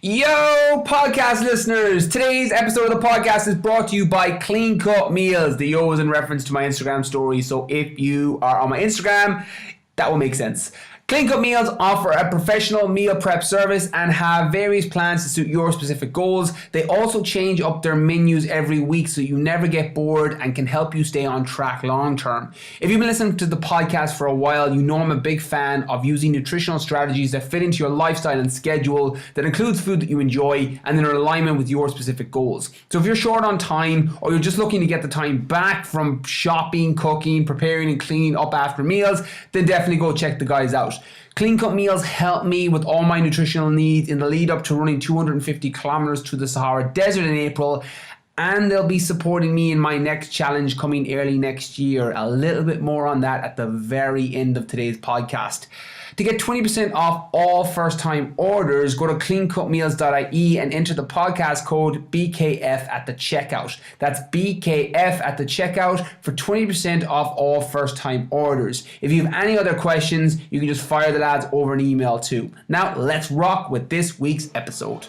Yo, podcast listeners! Today's episode of the podcast is brought to you by Clean Cut Meals. The yo is in reference to my Instagram story, so if you are on my Instagram, that will make sense. Clean Cut Meals offer a professional meal prep service and have various plans to suit your specific goals. They also change up their menus every week so you never get bored and can help you stay on track long term. If you've been listening to the podcast for a while, you know I'm a big fan of using nutritional strategies that fit into your lifestyle and schedule, that includes food that you enjoy and that are in alignment with your specific goals. So if you're short on time or you're just looking to get the time back from shopping, cooking, preparing and cleaning up after meals, then definitely go check the guys out. Clean Cut Meals help me with all my nutritional needs in the lead up to running 250 kilometers to the Sahara Desert in April, and they'll be supporting me in my next challenge coming early next year. A little bit more on that at the very end of today's podcast. To get 20% off all first-time orders, go to cleancutmeals.ie and enter the podcast code BKF at the checkout. That's BKF at the checkout for 20% off all first-time orders. If you have any other questions, you can just fire the lads over an email too. Now, let's rock with this week's episode.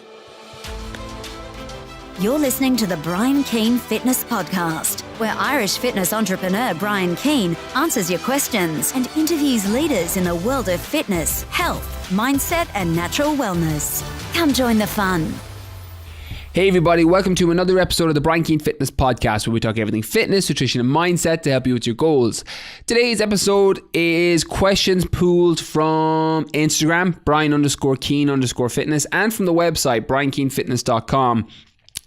You're listening to the Brian Keane Fitness Podcast, where Irish fitness entrepreneur Brian Keane answers your questions and interviews leaders in the world of fitness, health, mindset, and natural wellness. Come join the fun. Hey everybody, welcome to another episode of the Brian Keane Fitness Podcast, where we talk everything fitness, nutrition and mindset to help you with your goals. Today's episode is questions pulled from Instagram, Brian_Keane_fitness, and from the website, briankeanefitness.com.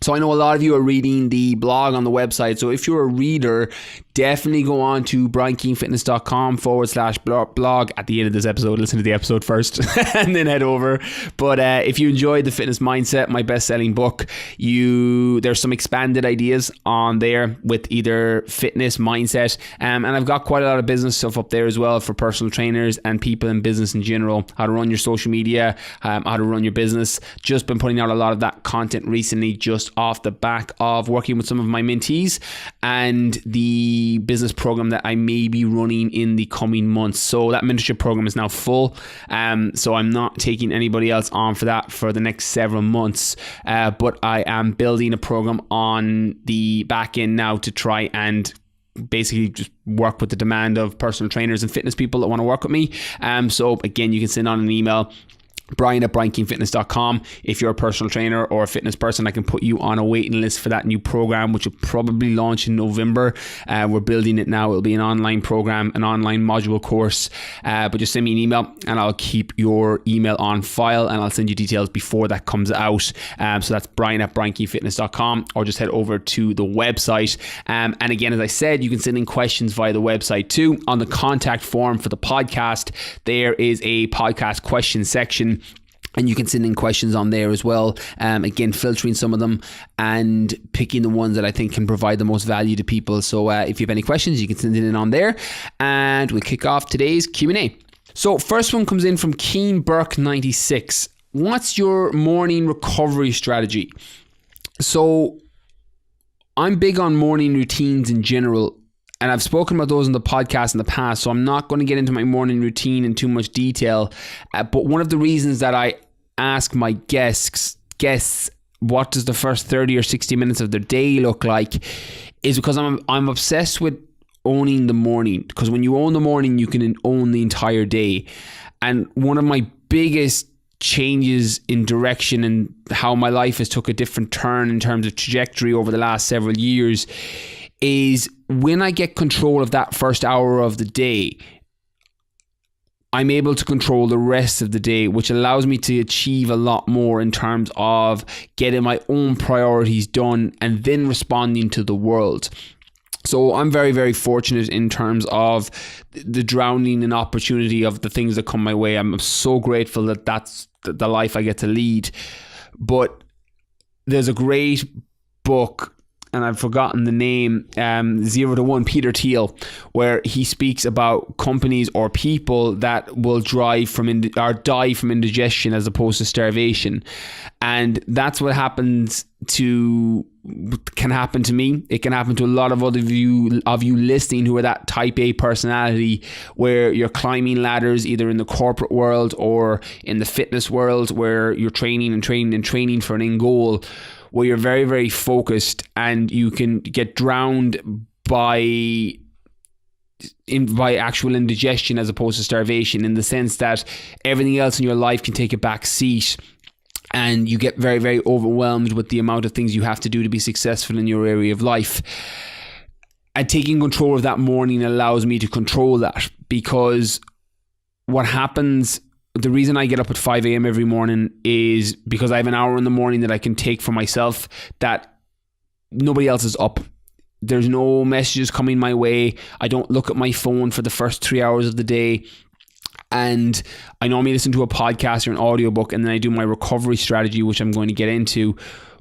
So I know a lot of you are reading the blog on the website. So if you're a reader, definitely go on to briankeanefitness.com/blog at the end of this episode. Listen to the episode first and then head over. But if you enjoyed The Fitness Mindset, my best-selling book, there's some expanded ideas on there with either fitness, mindset, and I've got quite a lot of business stuff up there as well for personal trainers and people in business in general. How to run your social media, how to run your business. Just been putting out a lot of that content recently, just off the back of working with some of my mentees and the business program that I may be running in the coming months. So that mentorship program is now full. So I'm not taking anybody else on for that for the next several months. But I am building a program on the back end now to try and basically just work with the demand of personal trainers and fitness people that want to work with me. So again, you can send on an email, Brian@briankeanefitness.com. If you're a personal trainer or a fitness person, I can put you on a waiting list for that new program, which will probably launch in November. We're building it now. It'll be an online program, an online module course. But just send me an email and I'll keep your email on file and I'll send you details before that comes out. So that's Brian@briankeanefitness.com, or just head over to the website. And again, as I said, you can send in questions via the website too. On the contact form for the podcast, there is a podcast question section, and you can send in questions on there as well. Again, filtering some of them and picking the ones that I think can provide the most value to people. So if you have any questions, you can send it in on there. And we'll kick off today's Q&A. So first one comes in from Keane Burke 96. What's your morning recovery strategy? So I'm big on morning routines in general, and I've spoken about those in the podcast in the past, so I'm not going to get into my morning routine in too much detail. But one of the reasons that I ask my guests, what does the first 30 or 60 minutes of their day look like, is because I'm obsessed with owning the morning. Because when you own the morning, you can own the entire day. And one of my biggest changes in direction and how my life has took a different turn in terms of trajectory over the last several years is when I get control of that first hour of the day, I'm able to control the rest of the day, which allows me to achieve a lot more in terms of getting my own priorities done and then responding to the world. So I'm very, very fortunate in terms of the drowning in opportunity of the things that come my way. I'm so grateful that that's the life I get to lead. But there's a great book, and I've forgotten the name, 0 to 1, Peter Thiel, where he speaks about companies or people that will die from indigestion as opposed to starvation. And that's what happens to can happen to me. It can happen to a lot of other of you listening who are that type A personality, where you're climbing ladders either in the corporate world or in the fitness world, where you're training for an end goal, where you're very, very focused, and you can get drowned by actual indigestion as opposed to starvation, in the sense that everything else in your life can take a back seat, and you get very, very overwhelmed with the amount of things you have to do to be successful in your area of life. And taking control of that morning allows me to control that, because what happens, the reason I get up at 5 a.m. every morning is because I have an hour in the morning that I can take for myself that nobody else is up. There's no messages coming my way. I don't look at my phone for the first 3 hours of the day. And I normally listen to a podcast or an audiobook, and then I do my recovery strategy, which I'm going to get into.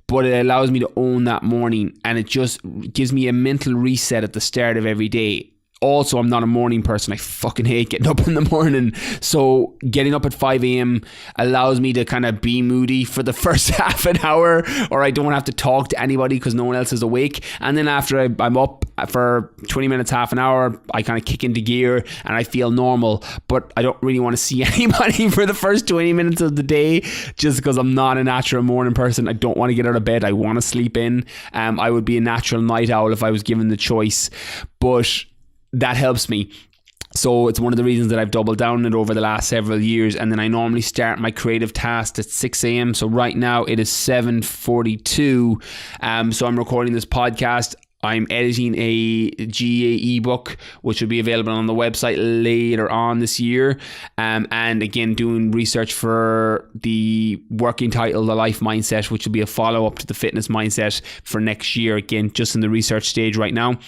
But it allows me to own that morning, and it just gives me a mental reset at the start of every day. Also, I'm not a morning person. I fucking hate getting up in the morning. So getting up at 5 a.m. allows me to kind of be moody for the first half an hour, or I don't have to talk to anybody because no one else is awake. And then after I'm up for 20 minutes, half an hour, I kind of kick into gear and I feel normal. But I don't really want to see anybody for the first 20 minutes of the day, just because I'm not a natural morning person. I don't want to get out of bed. I want to sleep in. I would be a natural night owl if I was given the choice. But that helps me. So it's one of the reasons that I've doubled down on it over the last several years. And then I normally start my creative tasks at 6 a.m. So right now it is 7:42. So I'm recording this podcast. I'm editing a GA ebook, which will be available on the website later on this year. And again, doing research for the working title, The Life Mindset, which will be a follow-up to the Fitness Mindset for next year. Again, just in the research stage right now.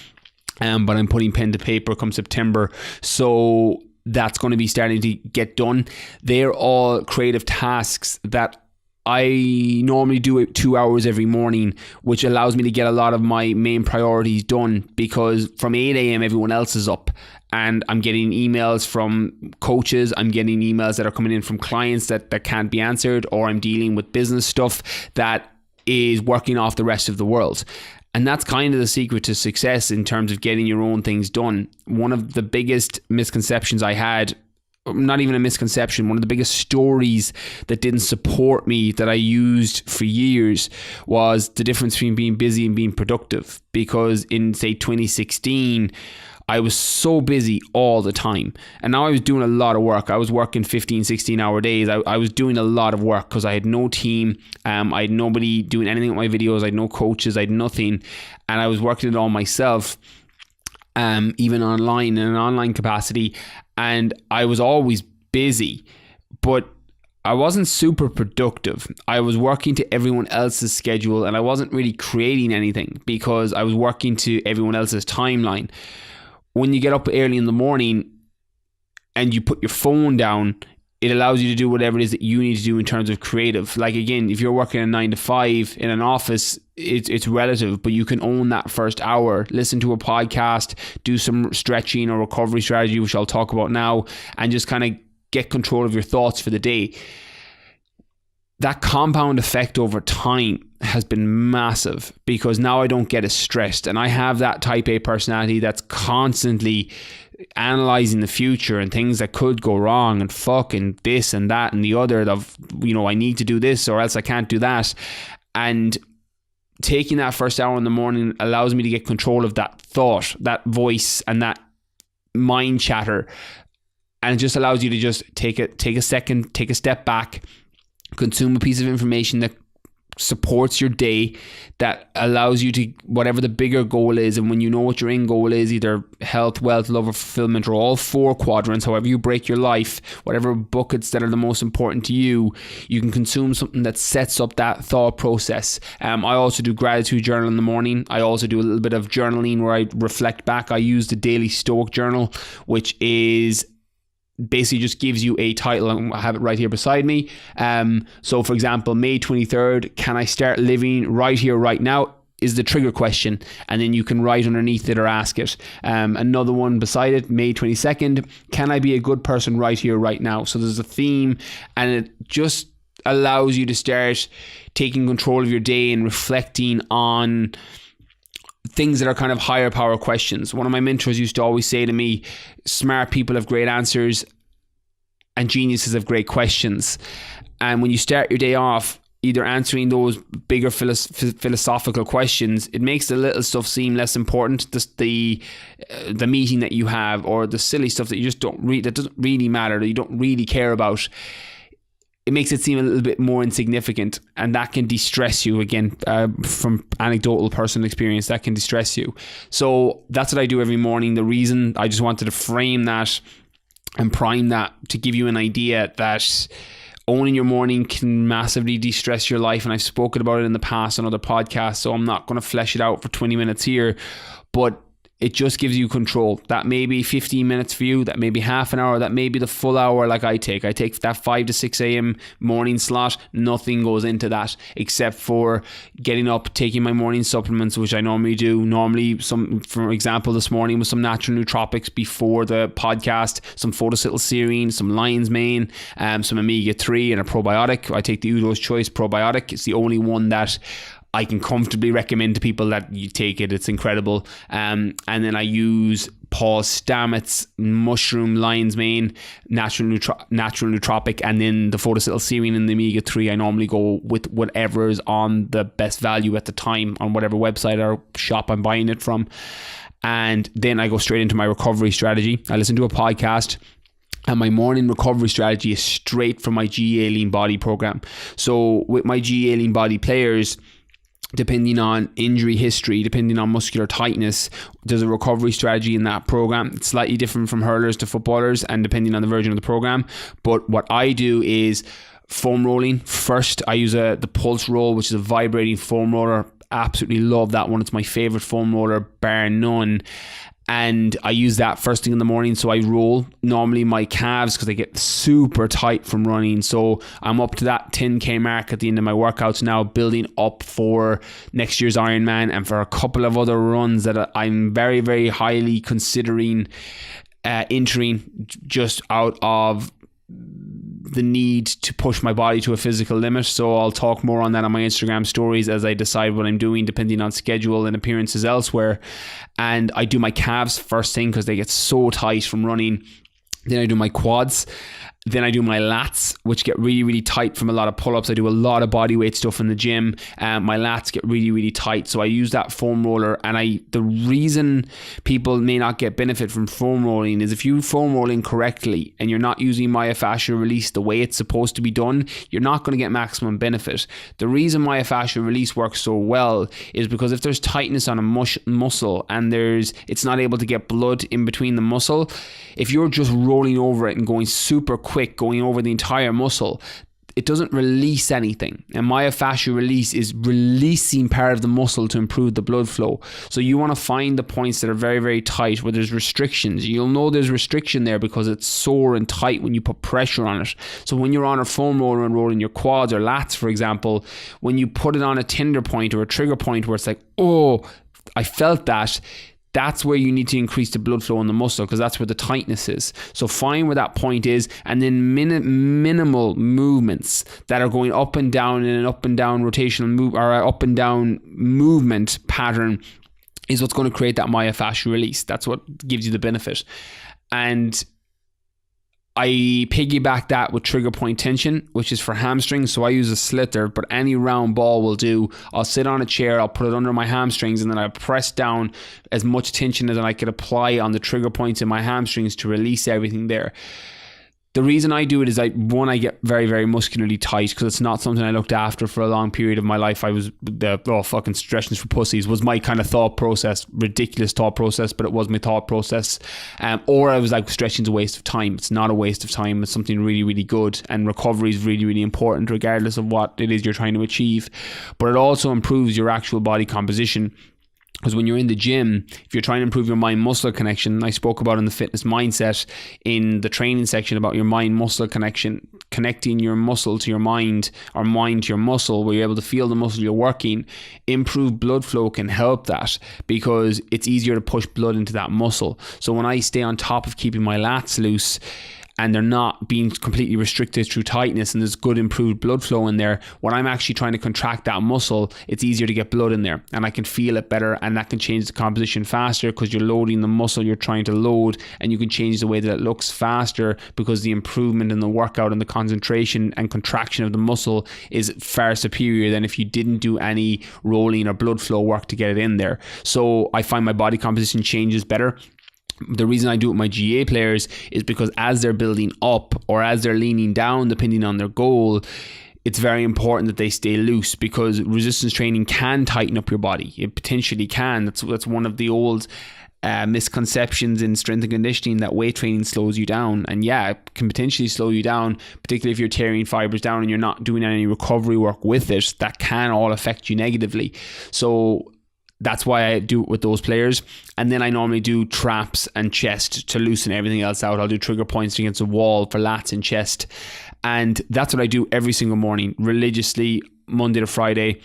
But I'm putting pen to paper come September. So that's going to be starting to get done. They're all creative tasks that I normally do it 2 hours every morning, which allows me to get a lot of my main priorities done, because from 8 a.m. everyone else is up. And I'm getting emails from coaches. I'm getting emails that are coming in from clients that can't be answered, or I'm dealing with business stuff that is working off the rest of the world. And that's kind of the secret to success in terms of getting your own things done. One of the biggest misconceptions I had, not even a misconception, one of the biggest stories that didn't support me that I used for years was the difference between being busy and being productive. Because in, say, 2016, I was so busy all the time. And now I was doing a lot of work. I was working 15, 16-hour days. I was doing a lot of work because I had no team. I had nobody doing anything with my videos. I had no coaches. I had nothing. And I was working it all myself, even online, in an online capacity. And I was always busy. But I wasn't super productive. I was working to everyone else's schedule, and I wasn't really creating anything because I was working to everyone else's timeline. When you get up early in the morning and you put your phone down, it allows you to do whatever it is that you need to do in terms of creative. Like, again, if you're working a 9 to 5 in an office, it's relative, but you can own that first hour. Listen to a podcast, do some stretching or recovery strategy, which I'll talk about now, and just kind of get control of your thoughts for the day. That compound effect over time has been massive, because now I don't get as stressed, and I have that type A personality that's constantly analyzing the future and things that could go wrong, and fucking this and that and the other, of, you know, I need to do this or else I can't do that. And taking that first hour in the morning allows me to get control of that thought, that voice, and that mind chatter. And it just allows you to just take a second, take a step back, consume a piece of information that supports your day, that allows you to, whatever the bigger goal is, and when you know what your end goal is, either health, wealth, love, or fulfillment, or all 4 quadrants, however you break your life, whatever buckets that are the most important to you, you can consume something that sets up that thought process. I also do gratitude journal in the morning. I also do a little bit of journaling where I reflect back. I use the daily Stoic journal, which is basically just gives you a title. I have it right here beside me. So for example, May 23rd, can I start living right here, right now, is the trigger question. And then you can write underneath it or ask it. Another one beside it, May 22nd, can I be a good person right here, right now? So there's a theme, and it just allows you to start taking control of your day and reflecting on things that are kind of higher power questions. One of my mentors used to always say to me, smart people have great answers and geniuses have great questions. And when you start your day off either answering those bigger philosophical questions, it makes the little stuff seem less important. The meeting that you have, or the silly stuff that you just that doesn't really matter, that you don't really care about, it makes it seem a little bit more insignificant, and that can de-stress you. Again, from anecdotal personal experience, that can de-stress you. So that's what I do every morning. The reason I just wanted to frame that and prime that to give you an idea that owning your morning can massively de-stress your life. And I've spoken about it in the past on other podcasts, so I'm not going to flesh it out for 20 minutes here, but it just gives you control. That may be 15 minutes for you, that may be half an hour, that may be the full hour like I take. I take that 5 to 6 a.m. morning slot. Nothing goes into that except for getting up, taking my morning supplements, which I normally do. Normally, for example, this morning was some natural nootropics before the podcast, some photoacetylserine, some lion's mane, some omega-3 and a probiotic. I take the Udo's Choice probiotic. It's the only one that I can comfortably recommend to people that you take it. It's incredible. And then I use Paul Stamets mushroom lion's mane, natural nootropic, and then the photoacetylserine and the omega-3. I normally go with whatever is on the best value at the time on whatever website or shop I'm buying it from. And then I go straight into my recovery strategy. I listen to a podcast, and my morning recovery strategy is straight from my GA Lean Body program. So with my GA Lean Body players, depending on injury history, depending on muscular tightness, there's a recovery strategy in that program. It's slightly different from hurlers to footballers, and depending on the version of the program. But what I do is foam rolling. First, I use the Pulse roll, which is a vibrating foam roller. Absolutely love that one. It's my favorite foam roller, bar none. And I use that first thing in the morning. So I roll normally my calves because they get super tight from running. So I'm up to that 10k mark at the end of my workouts now, building up for next year's Ironman and for a couple of other runs that I'm very, very highly considering entering, just out of the need to push my body to a physical limit. So I'll talk more on that on my Instagram stories as I decide what I'm doing, depending on schedule and appearances elsewhere. And I do my calves first thing because they get so tight from running. Then I do my quads. Then I do my lats, which get really, really tight from a lot of pull-ups. I do a lot of body weight stuff in the gym. My lats get really, really tight. So I use that foam roller. And the reason people may not get benefit from foam rolling is if you foam roll incorrectly and you're not using myofascial release the way it's supposed to be done, you're not going to get maximum benefit. The reason myofascial release works so well is because if there's tightness on a muscle and it's not able to get blood in between the muscle, if you're just rolling over it and going super quick, going over the entire muscle, it doesn't release anything. And myofascial release is releasing part of the muscle to improve the blood flow. So you want to find the points that are very, very tight where there's restrictions. You'll know there's restriction there because it's sore and tight when you put pressure on it. So when you're on a foam roller and rolling your quads or lats, for example, when you put it on a tender point or a trigger point where it's like, oh, I felt that, that's where you need to increase the blood flow in the muscle because that's where the tightness is. So find where that point is, and then minimal movements that are going up and down in an up and down rotational move or up and down movement pattern is what's going to create that myofascial release. That's what gives you the benefit. And I piggyback that with trigger point tension, which is for hamstrings. So I use a sliotar, but any round ball will do. I'll sit on a chair, I'll put it under my hamstrings, and then I press down as much tension as I could apply on the trigger points in my hamstrings to release everything there. The reason I do it is I get very, very muscularly tight because it's not something I looked after for a long period of my life. I was fucking stretching for pussies was my kind of thought process, ridiculous thought process, but it was my thought process. Or I was like, stretching's a waste of time. It's not a waste of time. It's something really, really good, and recovery is really, really important regardless of what it is you're trying to achieve. But it also improves your actual body composition. Because when you're in the gym, if you're trying to improve your mind-muscle connection, I spoke about in the fitness mindset in the training section about your mind-muscle connection, connecting your muscle to your mind or mind to your muscle, where you're able to feel the muscle you're working. Improved blood flow can help that because it's easier to push blood into that muscle. So when I stay on top of keeping my lats loose, and they're not being completely restricted through tightness, and there's good improved blood flow in there, when I'm actually trying to contract that muscle, it's easier to get blood in there and I can feel it better, and that can change the composition faster because you're loading the muscle you're trying to load, and you can change the way that it looks faster because the improvement in the workout and the concentration and contraction of the muscle is far superior than if you didn't do any rolling or blood flow work to get it in there. So I find my body composition changes better. The reason I do it with my GA players is because as they're building up or as they're leaning down, depending on their goal, it's very important that they stay loose, because resistance training can tighten up your body. It potentially can. That's one of the old misconceptions in strength and conditioning, that weight training slows you down. And yeah, it can potentially slow you down, particularly if you're tearing fibers down and you're not doing any recovery work with it. That can all affect you negatively. So that's why I do it with those players. And then I normally do traps and chest to loosen everything else out. I'll do trigger points against a wall for lats and chest. And that's what I do every single morning, religiously, Monday to Friday,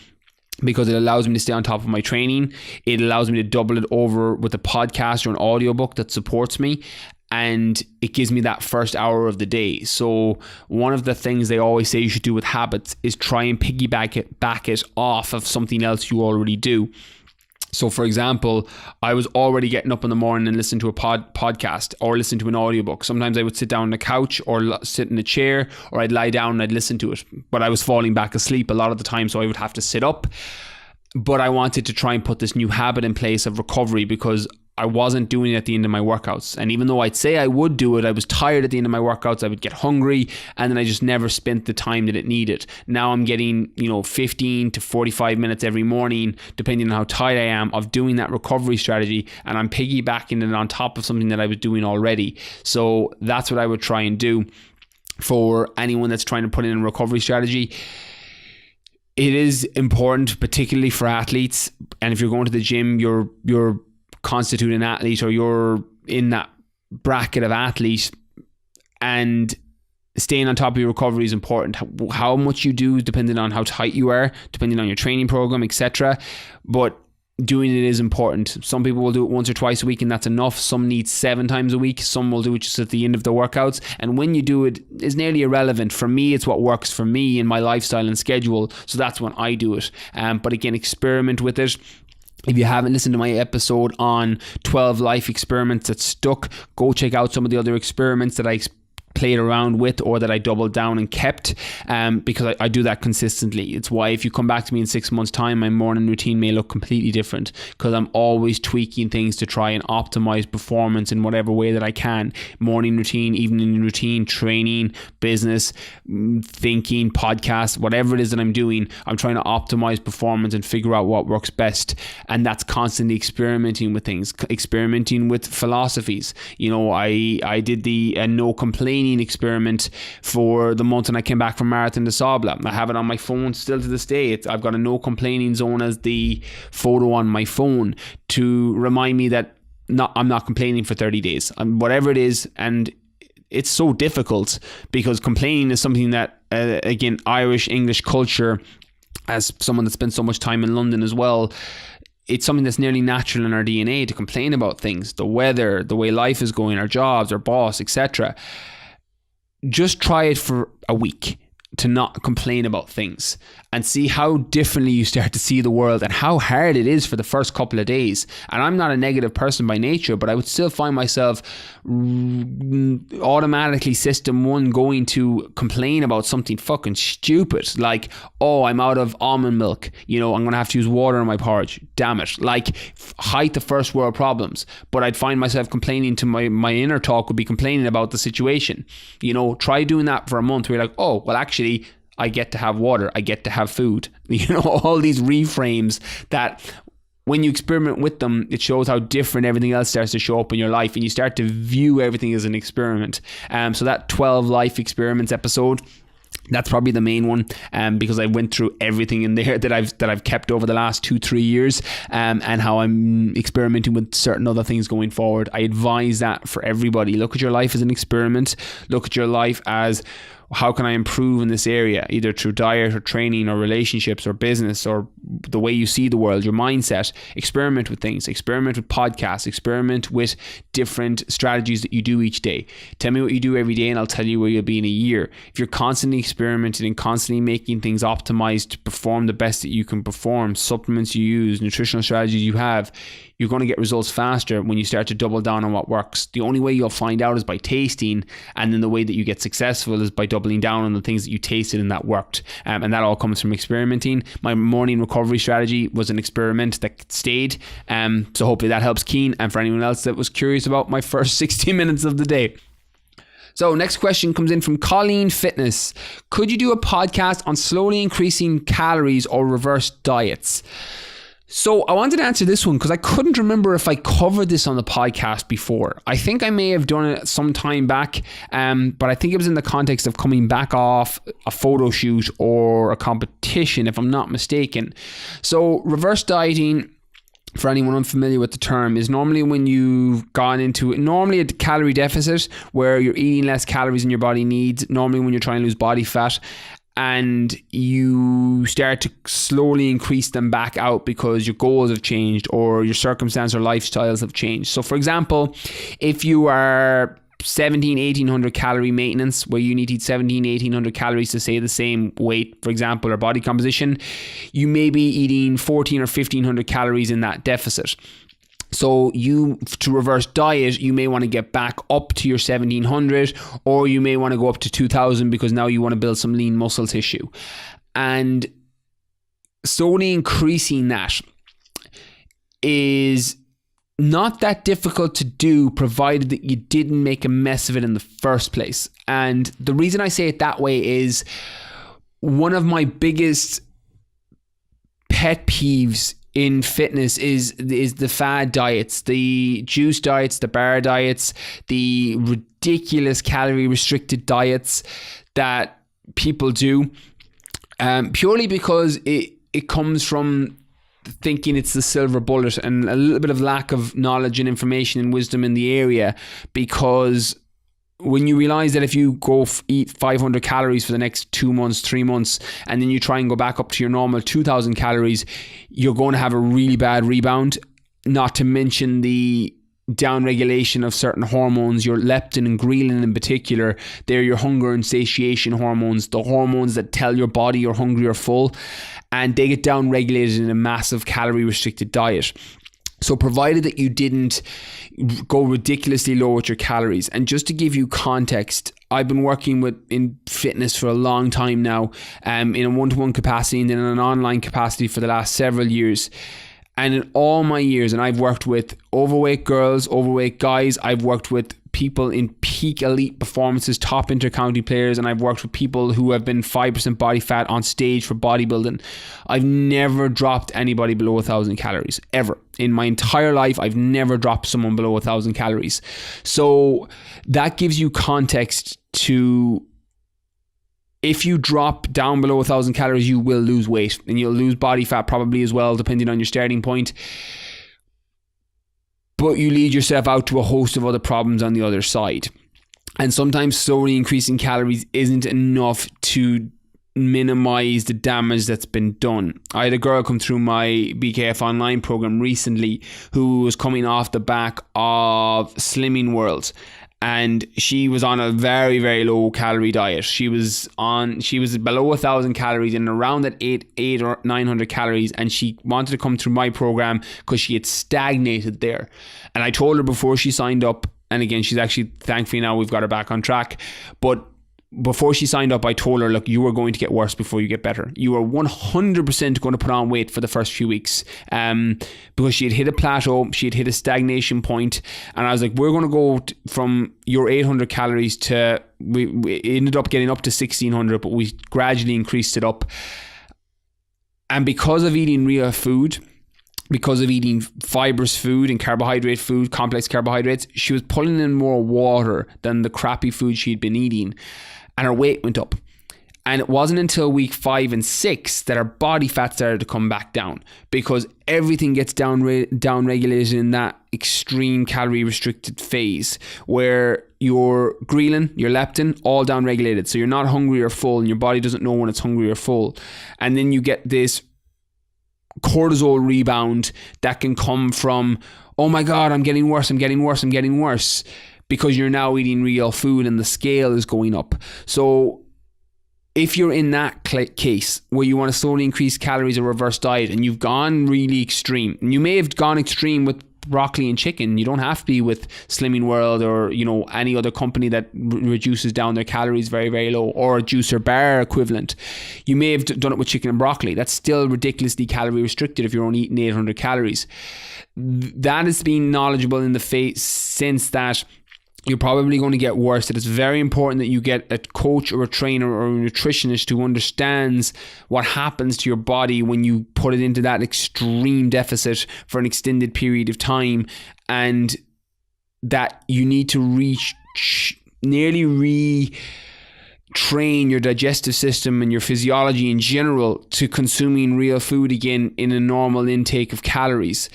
because it allows me to stay on top of my training. It allows me to double it over with a podcast or an audiobook that supports me. And it gives me that first hour of the day. So one of the things they always say you should do with habits is try and back it off of something else you already do. So for example, I was already getting up in the morning and listening to a podcast or listen to an audiobook. Sometimes I would sit down on the couch or sit in a chair, or I'd lie down and I'd listen to it. But I was falling back asleep a lot of the time, so I would have to sit up. But I wanted to try and put this new habit in place of recovery, because I wasn't doing it at the end of my workouts. And even though I'd say I would do it, I was tired at the end of my workouts. I would get hungry, and then I just never spent the time that it needed. Now I'm getting, 15 to 45 minutes every morning, depending on how tired I am, of doing that recovery strategy, and I'm piggybacking it on top of something that I was doing already. So that's what I would try and do for anyone that's trying to put in a recovery strategy. It is important, particularly for athletes. And if you're going to the gym, you're constitute an athlete, or you're in that bracket of athlete, and staying on top of your recovery is important. How much you do depending on how tight you are, depending on your training program, etc. But doing it is important. Some people will do it once or twice a week and that's enough. Some need 7 times a week. Some will do it just at the end of their workouts. And when you do it is nearly irrelevant. For me, it's what works for me in my lifestyle and schedule. So that's when I do it. But again, experiment with it. If you haven't listened to my episode on 12 life experiments that stuck, go check out some of the other experiments that I played around with or that I doubled down and kept, because I do that consistently. It's why if you come back to me in 6 months time, my morning routine may look completely different, because I'm always tweaking things to try and optimize performance in whatever way that I can. Morning routine, evening routine, training, business, thinking, podcasts, whatever it is that I'm doing, I'm trying to optimize performance and figure out what works best. And that's constantly experimenting with things, experimenting with philosophies. I did the no complaining experiment for the month when I came back from Marathon des Sables. I have it on my phone still to this day. I've got a no complaining zone as the photo on my phone to remind me that I'm not complaining for 30 days. Whatever it is, and it's so difficult because complaining is something that, again, Irish, English culture, as someone that spent so much time in London as well, it's something that's nearly natural in our DNA to complain about things, the weather, the way life is going, our jobs, our boss, etc. Just try it for a week to not complain about things and see how differently you start to see the world and how hard it is for the first couple of days. And I'm not a negative person by nature, but I would still find myself automatically system one going to complain about something fucking stupid, like, oh, I'm out of almond milk, I'm gonna have to use water in my porridge, damn it, like height the first world problems. But I'd find myself complaining to my inner talk would be complaining about the situation. Try doing that for a month where you're like, oh, well, actually I get to have water, I get to have food, all these reframes that when you experiment with them, it shows how different everything else starts to show up in your life, and you start to view everything as an experiment. So that 12 life experiments episode, that's probably the main one, because I went through everything in there that I've kept over the last 2-3 years, and how I'm experimenting with certain other things going forward. I advise that for everybody. Look at your life as an experiment. Look at your life as, how can I improve in this area, either through diet or training or relationships or business or the way you see the world, your mindset. Experiment with things, experiment with podcasts, experiment with different strategies that you do each day. Tell me what you do every day and I'll tell you where you'll be in a year. If you're constantly experimenting and constantly making things optimized to perform the best that you can perform, supplements you use, nutritional strategies you have, you're going to get results faster when you start to double down on what works. The only way you'll find out is by tasting, and then the way that you get successful is by doubling down on the things that you tasted and that worked. And that all comes from experimenting. My morning recovery strategy was an experiment that stayed. So hopefully that helps Keane, and for anyone else that was curious about my first 60 minutes of the day. So next question comes in from Colleen Fitness. Could you do a podcast on slowly increasing calories or reverse diets? So I wanted to answer this one because I couldn't remember if I covered this on the podcast before. I think I may have done it some time back, but I think it was in the context of coming back off a photo shoot or a competition, if I'm not mistaken. So reverse dieting, for anyone unfamiliar with the term, is normally when you've gone into normally a calorie deficit where you're eating less calories than your body needs, normally when you're trying to lose body fat, and you start to slowly increase them back out because your goals have changed or your circumstance or lifestyles have changed. So for example, if you are 1800 calorie maintenance, where you need to eat 1800 calories to stay the same weight, for example, or body composition, you may be eating 14 or 1500 calories in that deficit. So to reverse diet, you may want to get back up to your 1700, or you may want to go up to 2000 because now you want to build some lean muscle tissue. And slowly increasing that is not that difficult to do, provided that you didn't make a mess of it in the first place. And the reason I say it that way is one of my biggest pet peeves in fitness is the fad diets, the juice diets, the bar diets, the ridiculous calorie restricted diets that people do, purely because it comes from thinking it's the silver bullet and a little bit of lack of knowledge and information and wisdom in the area. Because when you realize that if you go eat 500 calories for the next 2 months, 3 months, and then you try and go back up to your normal 2000 calories, you're going to have a really bad rebound. Not to mention the downregulation of certain hormones, your leptin and ghrelin in particular. They're your hunger and satiation hormones, the hormones that tell your body you're hungry or full, and they get downregulated in a massive calorie restricted diet. So provided that you didn't go ridiculously low with your calories. And just to give you context, I've been working in fitness for a long time now, in a one-to-one capacity and then in an online capacity for the last several years. And in all my years, and I've worked with overweight girls, overweight guys, I've worked with people in peak elite performances, top inter-county players, and I've worked with people who have been 5% body fat on stage for bodybuilding. I've never dropped anybody below 1,000 calories, ever. In my entire life, I've never dropped someone below 1,000 calories. So that gives you context to, if you drop down below 1,000 calories, you will lose weight and you'll lose body fat probably as well, depending on your starting point. But you lead yourself out to a host of other problems on the other side. And sometimes slowly increasing calories isn't enough to minimize the damage that's been done. I had a girl come through my BKF online program recently who was coming off the back of Slimming World. And she was on a very, very low calorie diet. She was below 1,000 calories and around that 800 or 900 calories. And she wanted to come through my program because she had stagnated there. And I told her before she signed up, and again, she's actually, thankfully now we've got her back on track. But before she signed up, I told her, look, you are going to get worse before you get better. You are 100% going to put on weight for the first few weeks, because she had hit a plateau, she had hit a stagnation point, and I was like, we're going to go from your 800 calories to, we ended up getting up to 1,600, but we gradually increased it up. And because of eating real food, because of eating fibrous food and carbohydrate food, complex carbohydrates, she was pulling in more water than the crappy food she'd been eating, and her weight went up. And it wasn't until week 5 and 6 that her body fat started to come back down, because everything gets down-regulated in that extreme calorie restricted phase where your ghrelin, your leptin, all down-regulated. So you're not hungry or full, and your body doesn't know when it's hungry or full. And then you get this cortisol rebound that can come from, oh my God, I'm getting worse, because you're now eating real food and the scale is going up. So if you're in that case where you want to slowly increase calories or reverse diet and you've gone really extreme, and you may have gone extreme with broccoli and chicken, you don't have to be with Slimming World or any other company that reduces down their calories very, very low, or a juicer bar equivalent. You may have done it with chicken and broccoli. That's still ridiculously calorie restricted if you're only eating 800 calories. That has been knowledgeable in the sense that you're probably going to get worse. That it's very important that you get a coach or a trainer or a nutritionist who understands what happens to your body when you put it into that extreme deficit for an extended period of time, and that you need to nearly retrain your digestive system and your physiology in general to consuming real food again in a normal intake of calories.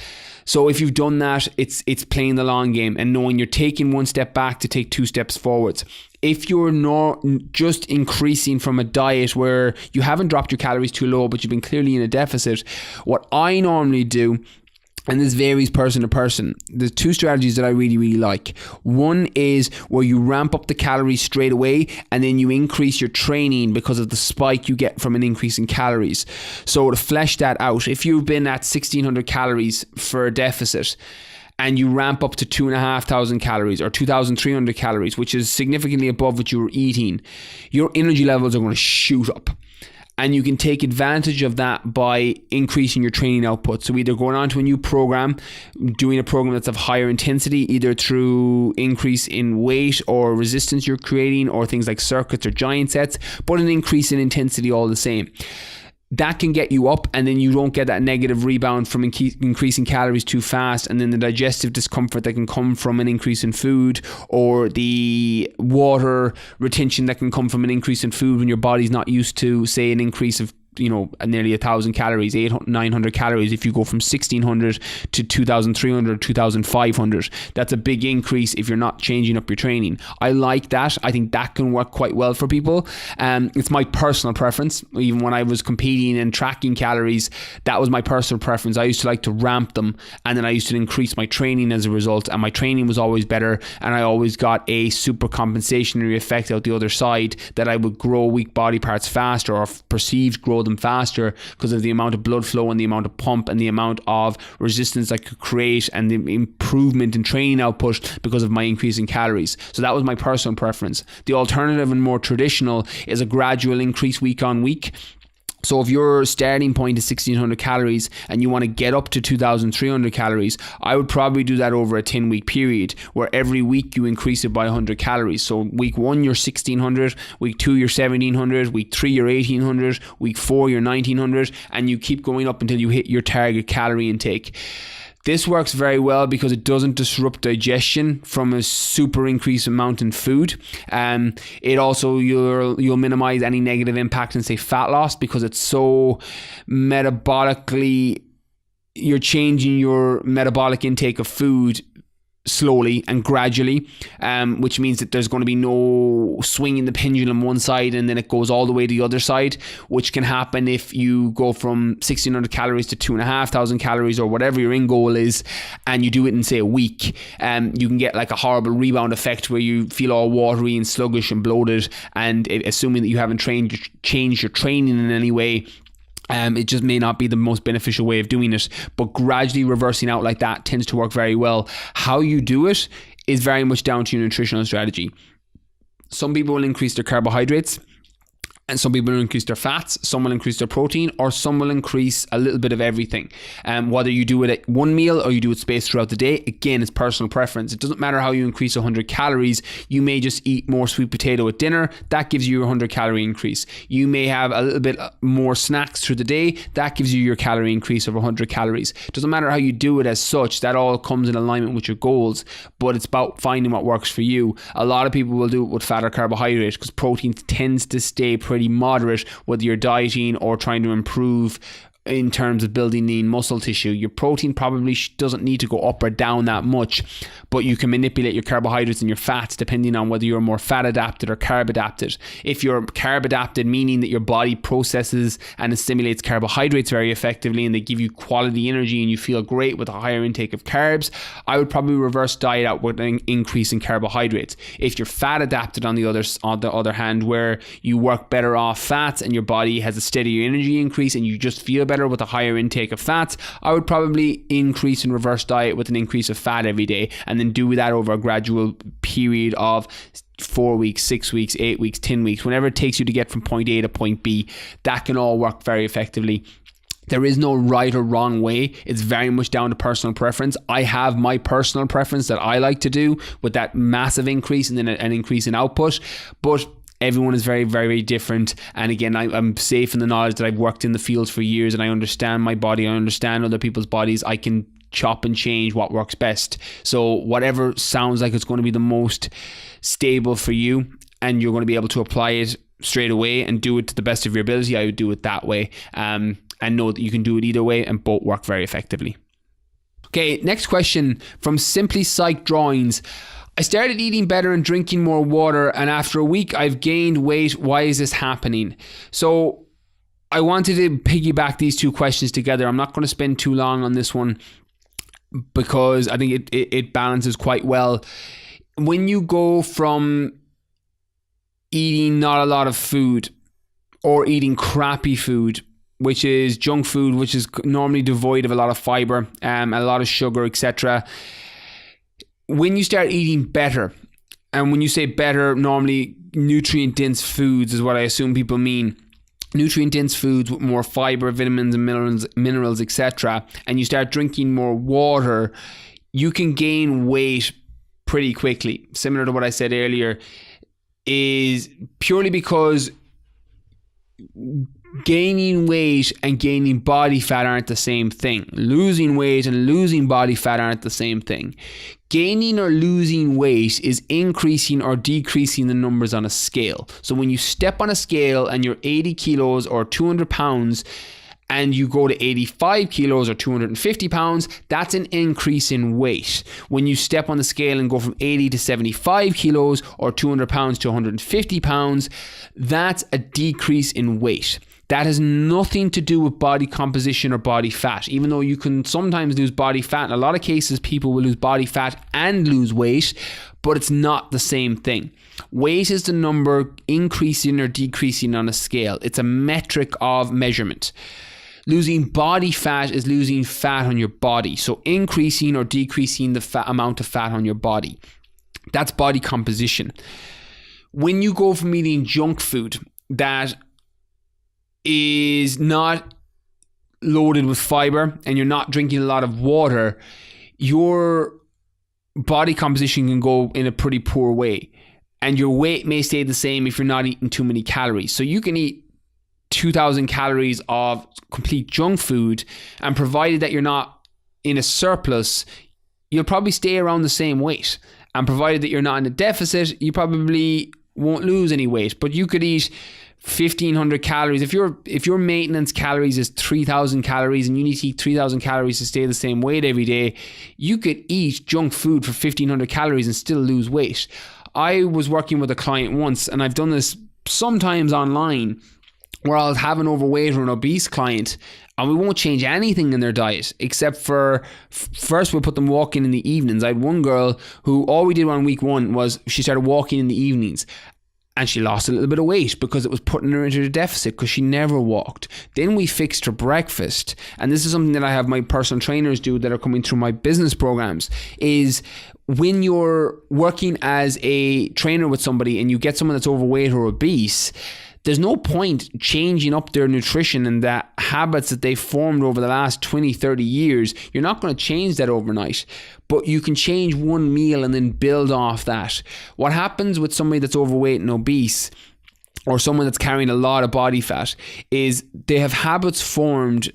So if you've done that, it's playing the long game and knowing you're taking one step back to take two steps forwards. If you're not just increasing from a diet where you haven't dropped your calories too low, but you've been clearly in a deficit, what I normally do, and this varies person to person, there's two strategies that I really, really like. One is where you ramp up the calories straight away and then you increase your training because of the spike you get from an increase in calories. So to flesh that out, if you've been at 1600 calories for a deficit and you ramp up to 2,500 calories or 2,300 calories, which is significantly above what you were eating, your energy levels are going to shoot up. And you can take advantage of that by increasing your training output. So either going on to a new program, doing a program that's of higher intensity, either through increase in weight or resistance you're creating, or things like circuits or giant sets, but an increase in intensity all the same. That can get you up, and then you don't get that negative rebound from increasing calories too fast, and then the digestive discomfort that can come from an increase in food, or the water retention that can come from an increase in food when your body's not used to, say, an increase of nearly 1,000 calories, 900 calories. If you go from 1,600 to 2,300, 2,500, that's a big increase if you're not changing up your training. I like that. I think that can work quite well for people. It's my personal preference. Even when I was competing and tracking calories, that was my personal preference. I used to like to ramp them, and then I used to increase my training as a result, and my training was always better, and I always got a super compensationary effect out the other side, that I would grow weak body parts faster, or perceived grow them faster, because of the amount of blood flow and the amount of pump and the amount of resistance I could create and the improvement in training output because of my increase in calories. So that was my personal preference. The alternative and more traditional is a gradual increase week on week. So if your starting point is 1,600 calories and you want to get up to 2,300 calories, I would probably do that over a 10-week period, where every week you increase it by 100 calories. So week 1, you're 1,600, week 2, you're 1,700, week 3, you're 1,800, week 4, you're 1,900, and you keep going up until you hit your target calorie intake. This works very well because it doesn't disrupt digestion from a super increased amount in food. It also, you'll minimize any negative impact in, say, fat loss, because it's so metabolically, you're changing your metabolic intake of food slowly and gradually, which means that there's going to be no swing in the pendulum one side and then it goes all the way to the other side, which can happen if you go from 1,600 calories to 2,500 calories or whatever your end goal is, and you do it in, say, a week. You can get like a horrible rebound effect where you feel all watery and sluggish and bloated, and assuming that you haven't changed your training in any way, it just may not be the most beneficial way of doing it. But gradually reversing out like that tends to work very well. How you do it is very much down to your nutritional strategy. Some people will increase their carbohydrates, and some people will increase their fats, some will increase their protein, or some will increase a little bit of everything. Whether you do it at one meal or you do it spaced throughout the day, again, it's personal preference. It doesn't matter how you increase 100 calories. You may just eat more sweet potato at dinner. That gives you your 100 calorie increase. You may have a little bit more snacks through the day. That gives you your calorie increase of 100 calories. It doesn't matter how you do it as such. That all comes in alignment with your goals, but it's about finding what works for you. A lot of people will do it with fat or carbohydrate because protein tends to stay pretty moderate, whether you're dieting or trying to improve in terms of building lean muscle tissue. Your protein probably doesn't need to go up or down that much, but you can manipulate your carbohydrates and your fats depending on whether you're more fat adapted or carb adapted. If you're carb adapted, meaning that your body processes and assimilates carbohydrates very effectively and they give you quality energy and you feel great with a higher intake of carbs, I would probably reverse diet out with an increase in carbohydrates. If you're fat adapted on the other hand, where you work better off fats and your body has a steadier energy increase and you just feel better with a higher intake of fats, I would probably increase and reverse diet with an increase of fat every day, and then do that over a gradual period of 4 weeks, 6 weeks, 8 weeks, 10 weeks, whenever it takes you to get from point A to point B. That can all work very effectively. There is no right or wrong way. It's very much down to personal preference. I have my personal preference that I like to do with that massive increase and then an increase in output, but everyone is very, very different. And again, I'm safe in the knowledge that I've worked in the field for years and I understand my body. I understand other people's bodies. I can chop and change what works best. So whatever sounds like it's going to be the most stable for you and you're going to be able to apply it straight away and do it to the best of your ability, I would do it that way. And know that you can do it either way and both work very effectively. Okay, next question from Simply Psych Drawings. I started eating better and drinking more water, and after a week I've gained weight. Why is this happening? So I wanted to piggyback these two questions together. I'm not going to spend too long on this one because I think it balances quite well. When you go from eating not a lot of food or eating crappy food, which is junk food, which is normally devoid of a lot of fiber, a lot of sugar, etc., when you start eating better, and when you say better, normally nutrient-dense foods is what I assume people mean. Nutrient-dense foods with more fiber, vitamins and minerals, etc., and you start drinking more water, you can gain weight pretty quickly. Similar to what I said earlier, is purely because gaining weight and gaining body fat aren't the same thing. Losing weight and losing body fat aren't the same thing. Gaining or losing weight is increasing or decreasing the numbers on a scale. So when you step on a scale and you're 80 kilos or 200 pounds and you go to 85 kilos or 250 pounds, that's an increase in weight. When you step on the scale and go from 80 to 75 kilos or 200 pounds to 150 pounds, that's a decrease in weight. That has nothing to do with body composition or body fat, even though you can sometimes lose body fat. In a lot of cases, people will lose body fat and lose weight, but it's not the same thing. Weight is the number increasing or decreasing on a scale. It's a metric of measurement. Losing body fat is losing fat on your body. So increasing or decreasing the amount of fat on your body. That's body composition. When you go from eating junk food that is not loaded with fiber and you're not drinking a lot of water, your body composition can go in a pretty poor way. And your weight may stay the same if you're not eating too many calories. So you can eat 2,000 calories of complete junk food, and provided that you're not in a surplus, you'll probably stay around the same weight. And provided that you're not in a deficit, you probably won't lose any weight. But you could eat 1,500 calories. If your maintenance calories is 3,000 calories and you need to eat 3,000 calories to stay the same weight every day, you could eat junk food for 1,500 calories and still lose weight. I was working with a client once, and I've done this sometimes online, where I'll have an overweight or an obese client and we won't change anything in their diet except for first we'll put them walking in the evenings. I had one girl who all we did on week 1 was she started walking in the evenings, and she lost a little bit of weight because it was putting her into a deficit because she never walked. Then we fixed her breakfast, and this is something that I have my personal trainers do that are coming through my business programs, is when you're working as a trainer with somebody and you get someone that's overweight or obese, there's no point changing up their nutrition and the habits that they've formed over the last 20, 30 years. You're not going to change that overnight, but you can change one meal and then build off that. What happens with somebody that's overweight and obese, or someone that's carrying a lot of body fat, is they have habits formed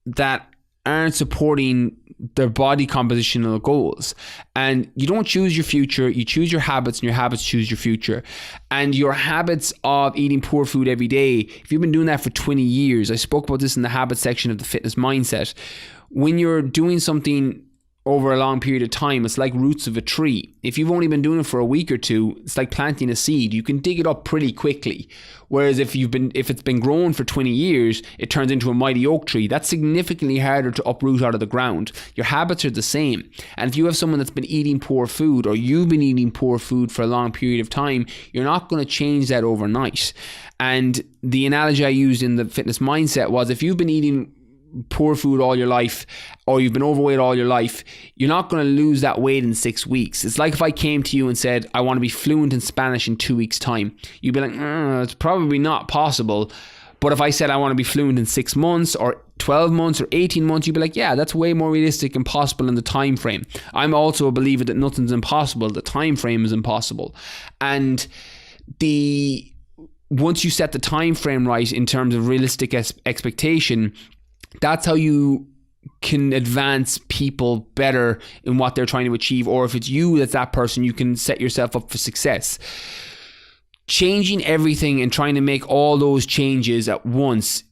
that aren't supporting their body compositional goals. And you don't choose your future, you choose your habits, and your habits choose your future. And your habits of eating poor food every day, if you've been doing that for 20 years, I spoke about this in the habit section of the fitness mindset. When you're doing something over a long period of time, it's like roots of a tree. If you've only been doing it for a week or two, it's like planting a seed. You can dig it up pretty quickly. Whereas if it's been growing for 20 years, it turns into a mighty oak tree. That's significantly harder to uproot out of the ground. Your habits are the same. And if you have someone that's been eating poor food, or you've been eating poor food for a long period of time, you're not going to change that overnight. And the analogy I used in the fitness mindset was, if you've been eating poor food all your life, or you've been overweight all your life, you're not going to lose that weight in 6 weeks. It's like if I came to you and said, I want to be fluent in Spanish in 2 weeks' time. You'd be like, it's probably not possible. But if I said I want to be fluent in 6 months or 12 months or 18 months, you'd be like, yeah, that's way more realistic and possible in the time frame. I'm also a believer that nothing's impossible. The time frame is impossible. And once you set the time frame right in terms of realistic expectation, that's how you can advance people better in what they're trying to achieve. Or if it's you that's that person, you can set yourself up for success. Changing everything and trying to make all those changes at once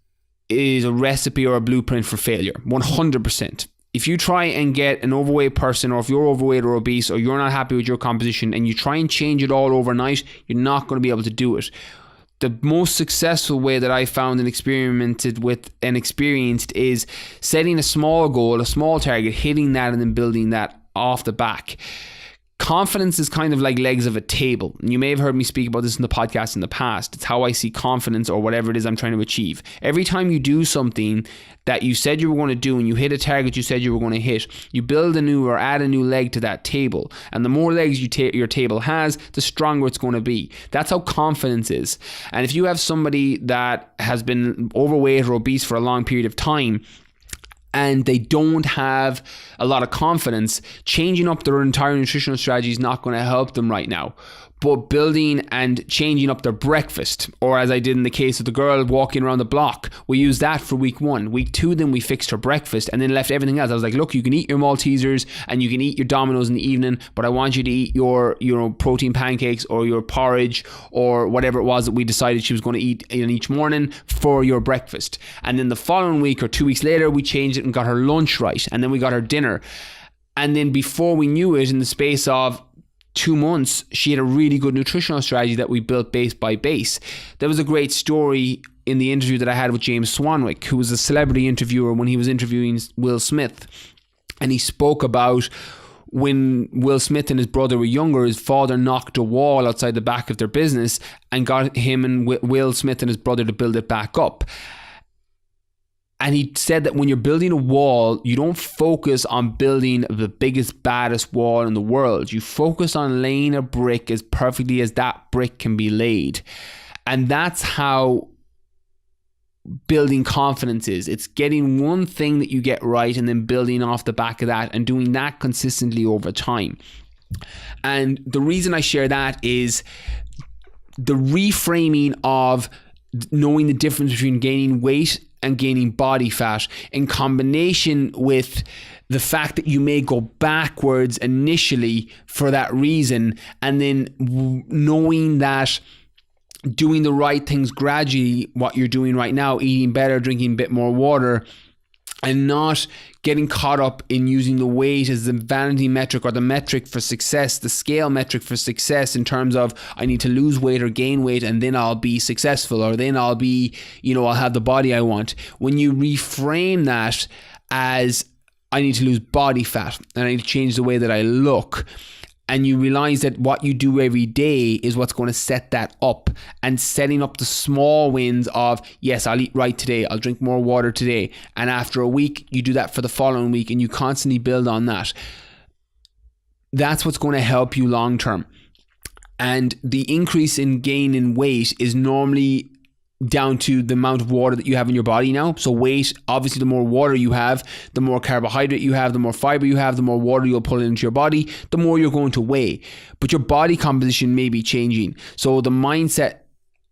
is a recipe or a blueprint for failure, 100%. If you try and get an overweight person, or if you're overweight or obese, or you're not happy with your composition, and you try and change it all overnight, you're not going to be able to do it. The most successful way that I found and experimented with and experienced is setting a small goal, a small target, hitting that, and then building that off the back. Confidence is kind of like legs of a table. And you may have heard me speak about this in the podcast in the past. It's how I see confidence, or whatever it is I'm trying to achieve. Every time you do something that you said you were going to do, and you hit a target you said you were going to hit, you build a new or add a new leg to that table. And the more legs your table has, the stronger it's going to be. That's how confidence is. And if you have somebody that has been overweight or obese for a long period of time, and they don't have a lot of confidence, changing up their entire nutritional strategy is not going to help them right now. But building and changing up their breakfast, or as I did in the case of the girl walking around the block, we used that for week 1. Week 2, then we fixed her breakfast and then left everything else. I was like, look, you can eat your Maltesers and you can eat your Dominoes in the evening, but I want you to eat your protein pancakes or your porridge or whatever it was that we decided she was going to eat in each morning for your breakfast. And then the following week or 2 weeks later, we changed it and got her lunch right, and then we got her dinner. And then before we knew it, in the space of 2 months, she had a really good nutritional strategy that we built base by base. There was a great story in the interview that I had with James Swanwick, who was a celebrity interviewer when he was interviewing Will Smith. And he spoke about when Will Smith and his brother were younger, his father knocked a wall outside the back of their business and got him and Will Smith and his brother to build it back up. And he said that when you're building a wall, you don't focus on building the biggest, baddest wall in the world. You focus on laying a brick as perfectly as that brick can be laid. And that's how building confidence is. It's getting one thing that you get right and then building off the back of that and doing that consistently over time. And the reason I share that is the reframing of knowing the difference between gaining weight and gaining body fat, in combination with the fact that you may go backwards initially for that reason, and then knowing that doing the right things gradually, what you're doing right now, eating better, drinking a bit more water, and not getting caught up in using the weight as the vanity metric or the metric for success, the scale metric for success, in terms of I need to lose weight or gain weight and then I'll be successful, or then I'll be, I'll have the body I want. When you reframe that as I need to lose body fat and I need to change the way that I look, and you realize that what you do every day is what's going to set that up, and setting up the small wins of, yes, I'll eat right today, I'll drink more water today, and after a week you do that for the following week, and you constantly build on that. That's what's going to help you long term. And the increase in gain in weight is normally down to the amount of water that you have in your body now. So weight, obviously the more water you have, the more carbohydrate you have, the more fiber you have, the more water you'll pull into your body, the more you're going to weigh. But your body composition may be changing. So the mindset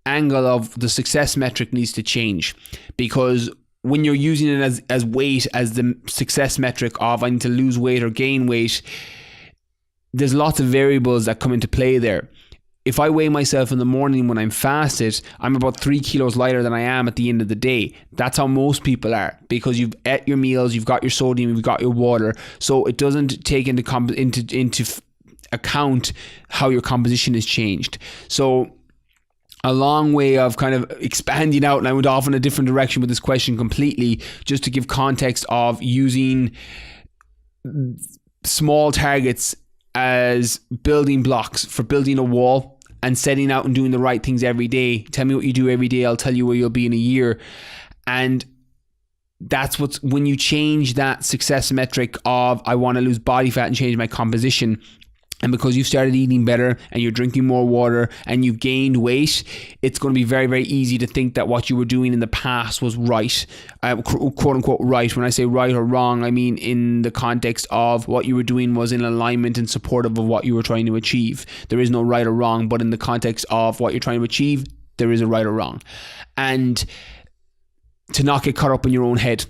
angle of the success metric needs to change, because when you're using it as weight, as the success metric of I need to lose weight or gain weight, there's lots of variables that come into play there. If I weigh myself in the morning when I'm fasted, I'm about 3 kilos lighter than I am at the end of the day. That's how most people are, because you've ate your meals, you've got your sodium, you've got your water. So it doesn't take into account how your composition has changed. So a long way of kind of expanding out, and I went off in a different direction with this question completely, just to give context of using small targets as building blocks for building a wall and setting out and doing the right things every day. Tell me what you do every day, I'll tell you where you'll be in a year. And that's when you change that success metric of I want to lose body fat and change my composition, and because you've started eating better and you're drinking more water and you've gained weight, it's going to be very, very easy to think that what you were doing in the past was right, quote unquote right. When I say right or wrong, I mean in the context of what you were doing was in alignment and supportive of what you were trying to achieve. There is no right or wrong, but in the context of what you're trying to achieve, there is a right or wrong. And to not get caught up in your own head.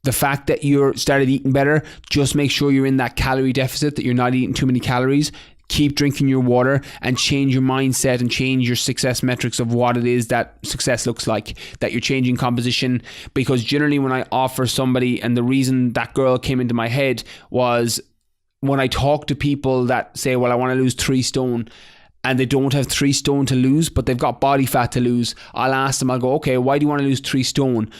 The fact that you're started eating better, just make sure you're in that calorie deficit, that you're not eating too many calories. Keep drinking your water and change your mindset and change your success metrics of what it is that success looks like, that you're changing composition. Because generally when I offer somebody, and the reason that girl came into my head was when I talk to people that say, well, I want to lose 3 stone, and they don't have 3 stone to lose, but they've got body fat to lose. I'll ask them, I'll go, okay, why do you want to lose 3 stone?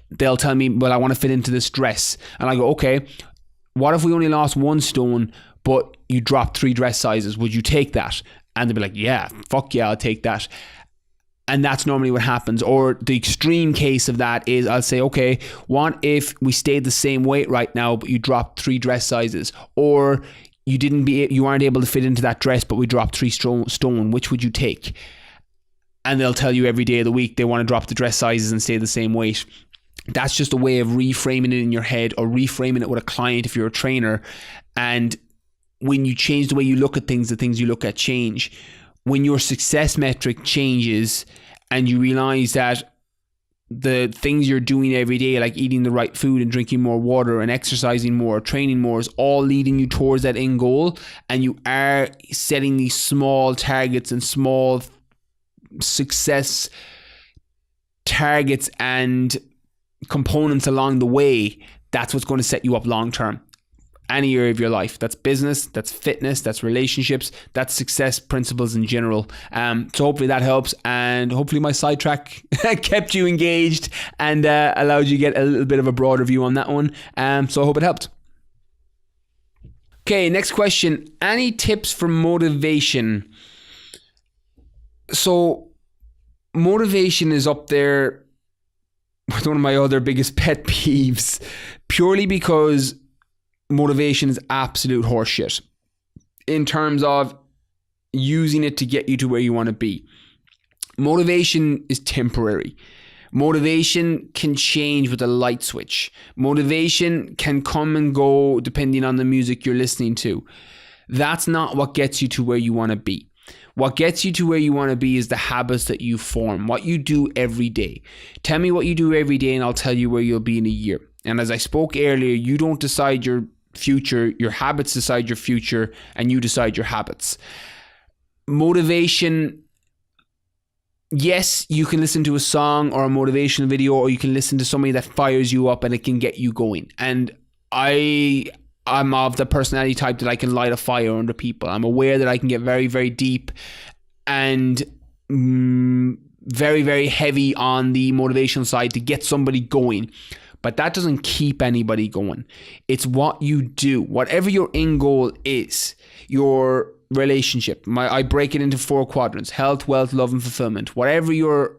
They'll tell me, well, I want to fit into this dress. And I go, okay, what if we only lost 1 stone, but you dropped 3 dress sizes? Would you take that? And they'll be like, yeah, fuck yeah, I'll take that. And that's normally what happens. Or the extreme case of that is I'll say, okay, what if we stayed the same weight right now, but you dropped 3 dress sizes? Or you aren't able to fit into that dress, but we dropped 3 stone. Which would you take? And they'll tell you every day of the week they want to drop the dress sizes and stay the same weight. That's just a way of reframing it in your head, or reframing it with a client if you're a trainer. And when you change the way you look at things, the things you look at change. When your success metric changes and you realize that the things you're doing every day, like eating the right food and drinking more water and exercising more, training more, is all leading you towards that end goal, and you are setting these small targets and small success targets and components along the way, that's what's going to set you up long term. Any area of your life. That's business, that's fitness, that's relationships, that's success principles in general. So hopefully that helps, and hopefully my sidetrack kept you engaged and allowed you to get a little bit of a broader view on that one. So I hope it helped. Okay, next question. Any tips for motivation? So motivation is up there with one of my other biggest pet peeves, purely because motivation is absolute horseshit in terms of using it to get you to where you want to be. Motivation is temporary. Motivation can change with a light switch. Motivation can come and go depending on the music you're listening to. That's not what gets you to where you want to be. What gets you to where you want to be is the habits that you form, what you do every day. Tell me what you do every day and I'll tell you where you'll be in a year. And as I spoke earlier, you don't decide your future, your habits decide your future, and you decide your habits. Motivation, yes, you can listen to a song or a motivational video, or you can listen to somebody that fires you up and it can get you going. And I'm of the personality type that I can light a fire under people. I'm aware that I can get very, very deep and very, very heavy on the motivational side to get somebody going. But that doesn't keep anybody going. It's what you do. Whatever your end goal is, your relationship. I break it into 4 quadrants: health, wealth, love, and fulfillment. Whatever your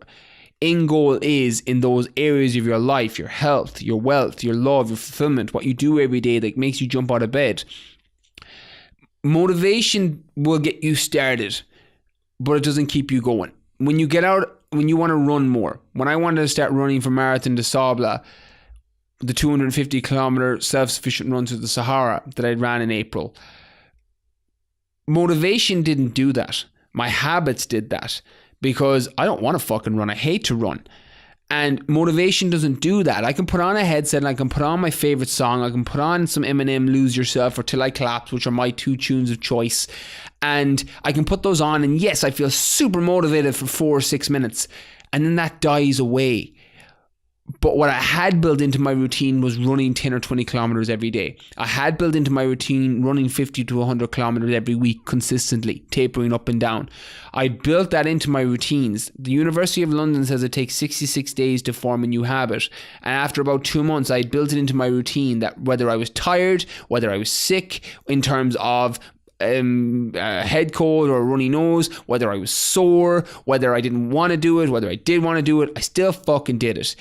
end goal is in those areas of your life, your health, your wealth, your love, your fulfillment, what you do every day that makes you jump out of bed. Motivation will get you started, but it doesn't keep you going. When you get out, when you want to run more, when I wanted to start running from Marathon de Sable, the 250 kilometer self-sufficient run to the Sahara that I ran in April, motivation didn't do that. My habits did that. Because I don't want to fucking run. I hate to run. And motivation doesn't do that. I can put on a headset and I can put on my favorite song. I can put on some Eminem, Lose Yourself, or Till I Collapse, which are my 2 tunes of choice. And I can put those on and yes, I feel super motivated for 4 or 6 minutes. And then that dies away. But what I had built into my routine was running 10 or 20 kilometers every day. I had built into my routine running 50 to 100 kilometers every week consistently, tapering up and down. I built that into my routines. The University of London says it takes 66 days to form a new habit. And after about 2 months, I built it into my routine that whether I was tired, whether I was sick in terms of head cold or a runny nose, whether I was sore, whether I didn't want to do it, whether I did want to do it, I still fucking did it.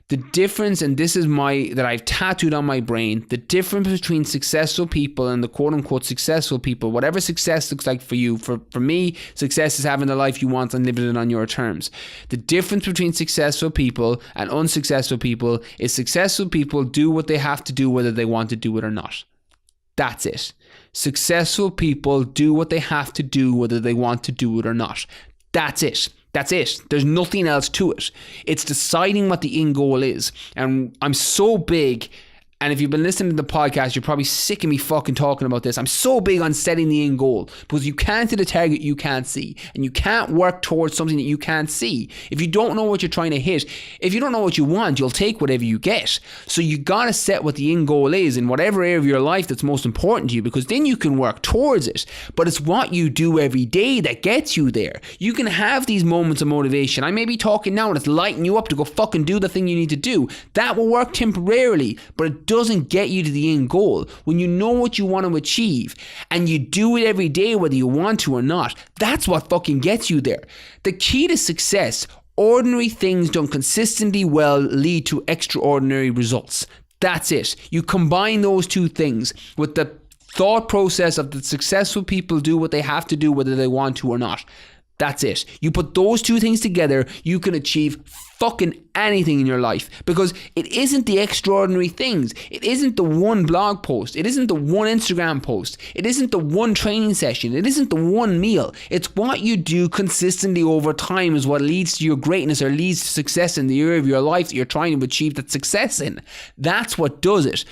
The difference, and this is that I've tattooed on my brain, the difference between successful people and the quote-unquote successful people, whatever success looks like for you. For me, success is having the life you want and living it on your terms. The difference between successful people and unsuccessful people is successful people do what they have to do whether they want to do it or not. That's it. Successful people do what they have to do whether they want to do it or not. That's it. That's it. There's nothing else to it. It's deciding what the end goal is. And I'm so big, and if you've been listening to the podcast, you're probably sick of me fucking talking about this. I'm so big on setting the end goal because you can't hit a target you can't see, and you can't work towards something that you can't see. If you don't know what you're trying to hit, if you don't know what you want, you'll take whatever you get. So you gotta set what the end goal is in whatever area of your life that's most important to you, because then you can work towards it. But it's what you do every day that gets you there. You can have these moments of motivation. I may be talking now and it's lighting you up to go fucking do the thing you need to do. That will work temporarily, but it doesn't get you to the end goal. When you know what you want to achieve and you do it every day whether you want to or not, that's what fucking gets you there. The key to success: ordinary things done consistently well lead to extraordinary results. That's it. You combine those two things with the thought process of the successful people do what they have to do whether they want to or not. That's it. You put those two things together, you can achieve fucking anything in your life, because it isn't the extraordinary things. It isn't the one blog post. It isn't the one Instagram post. It isn't the one training session. It isn't the one meal. It's what you do consistently over time is what leads to your greatness or leads to success in the area of your life that you're trying to achieve that success in. That's what does it.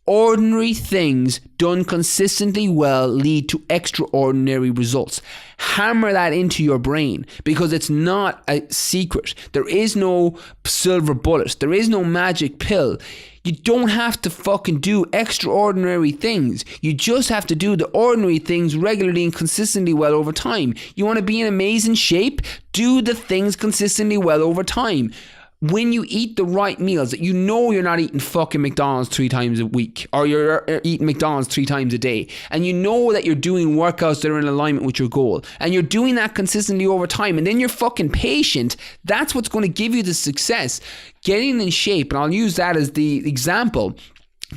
Ordinary things done consistently well lead to extraordinary results. Hammer that into your brain, because it's not a secret. There is no silver bullet. There is no magic pill. You don't have to fucking do extraordinary things. You just have to do the ordinary things regularly and consistently well over time. You want to be in amazing shape? Do the things consistently well over time. When you eat the right meals, that you know you're not eating fucking McDonald's 3 times a week, or you're eating McDonald's 3 times a day, and you know that you're doing workouts that are in alignment with your goal, and you're doing that consistently over time, and then you're fucking patient, that's what's going to give you the success. Getting in shape, and I'll use that as the example.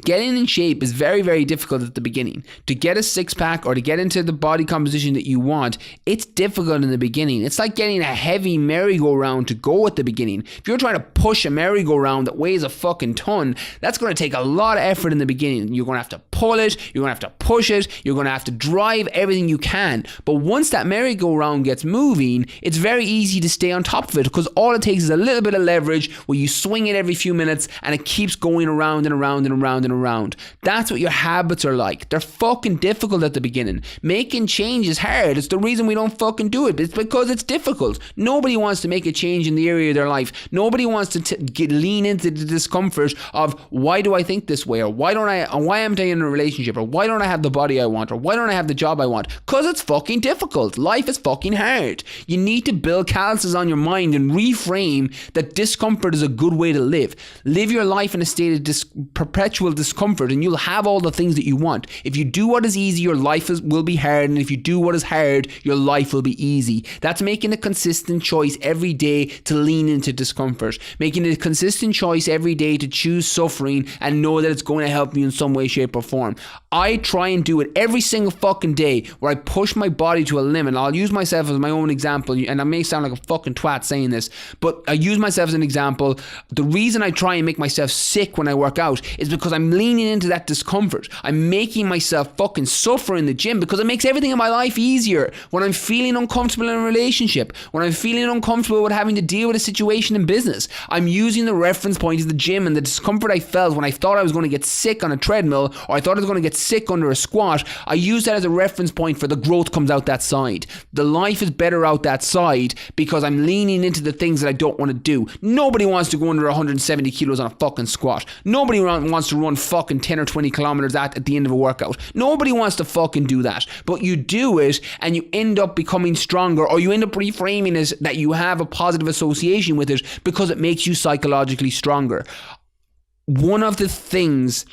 Getting in shape is very, very difficult at the beginning. To get a six-pack or to get into the body composition that you want, it's difficult in the beginning. It's like getting a heavy merry-go-round to go at the beginning. If you're trying to push a merry-go-round that weighs a fucking ton, that's going to take a lot of effort in the beginning. You're going to have to pull it, you're going to have to push it, you're going to have to drive everything you can. But once that merry-go-round gets moving, it's very easy to stay on top of it, because all it takes is a little bit of leverage where you swing it every few minutes and it keeps going around and around and around and around. That's what your habits are like. They're fucking difficult at the beginning. Making change is hard. It's the reason we don't fucking do it. It's because it's difficult. Nobody wants to make a change in the area of their life. Nobody wants to lean into the discomfort of, why do I think this way, or why am I in a relationship, or why don't I have the body I want, or why don't I have the job I want? Because it's fucking difficult. Life is fucking hard. You need to build calluses on your mind and reframe that discomfort is a good way to live. Live your life in a state of perpetual discomfort, and you'll have all the things that you want. If you do what is easy, your life will be hard, and if you do what is hard, your life will be easy. That's making a consistent choice every day to lean into discomfort, making a consistent choice every day to choose suffering and know that it's going to help you in some way, shape or form. I try and do it every single fucking day, where I push my body to a limit. I'll use myself as my own example, and I may sound like a fucking twat saying this, but I use myself as an example. The reason I try and make myself sick when I work out is because I'm leaning into that discomfort. I'm making myself fucking suffer in the gym because it makes everything in my life easier. When I'm feeling uncomfortable in a relationship, when I'm feeling uncomfortable with having to deal with a situation in business, I'm using the reference point of the gym and the discomfort I felt when I thought I was going to get sick on a treadmill, or I thought I was going to get sick under a squat. I use that as a reference point for the growth comes out that side. The life is better out that side because I'm leaning into the things that I don't want to do. Nobody wants to go under 170 kilos on a fucking squat. Nobody wants to run fucking 10 or 20 kilometers at the end of a workout. Nobody wants to fucking do that. But you do it and you end up becoming stronger, or you end up reframing it that you have a positive association with it because it makes you psychologically stronger. One of the things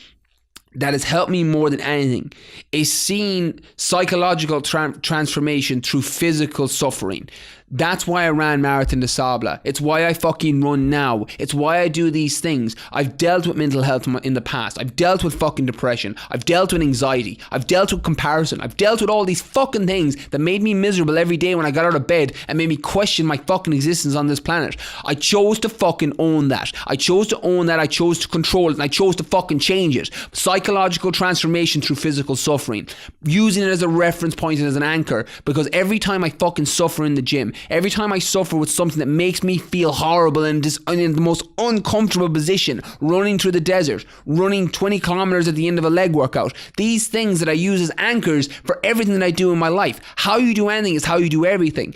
that has helped me more than anything is seeing psychological transformation through physical suffering. That's why I ran Marathon des Sables. It's why I fucking run now. It's why I do these things. I've dealt with mental health in the past. I've dealt with fucking depression. I've dealt with anxiety. I've dealt with comparison. I've dealt with all these fucking things that made me miserable every day when I got out of bed and made me question my fucking existence on this planet. I chose to fucking own that. I chose to own that. I chose to control it, and I chose to fucking change it. Psychological transformation through physical suffering. Using it as a reference point and as an anchor, because every time I fucking suffer in the gym, every time I suffer with something that makes me feel horrible and in the most uncomfortable position, running through the desert, running 20 kilometers at the end of a leg workout, these things that I use as anchors for everything that I do in my life. How you do anything is how you do everything.